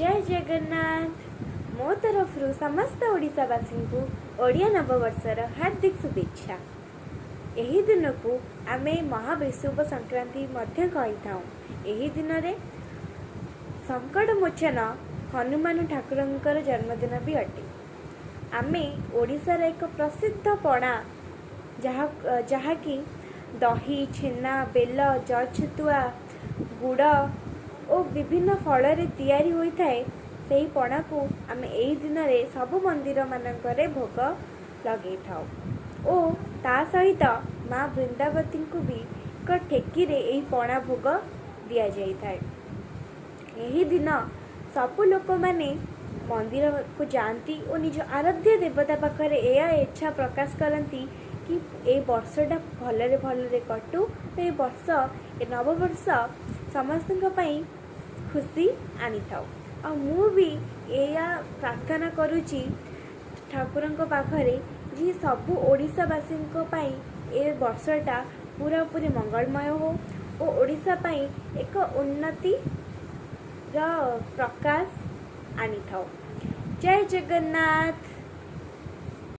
जय जगन्नाथ। मो तरफ समस्त ओडिशावासी को ओडिया नववर्षर हार्दिक शुभेच्छा। यही दिन को आम महाविषुव संक्रांति कही था। यही दिन में संकट मोचन हनुमान ठाकुर जन्मदिन भी अटे। आम ओडिशार एक प्रसिद्ध पणा जहाँकि दही छेना बेल जछतुआ गुड़ और विभिन्न फल तैयारी होता है। से पणा को आम यही दिन में सबु मंदिर मानक भोग लगे था और ता सहित माँ वृंदावती को भी एक ठेकी यही पणा भोग दि जाए। यही दिन सबु लोक मैंने मंदिर को जाती और निज आराध्य देवता पाखरे यह इच्छा प्रकाश करती कि ए वर्षटा भलरे भलरे कटू। ए वर्ष ए नववर्ष समस्त खुशी आनी था। और मु भी या प्रार्थना करुच्ची ठाकुर पाखरे जी सबू ओडिशावासी ए वर्षटा पूरा पूरी मंगलमय हो और ओडिशा एक उन्नति प्रकाश आनी था। जय जगन्नाथ।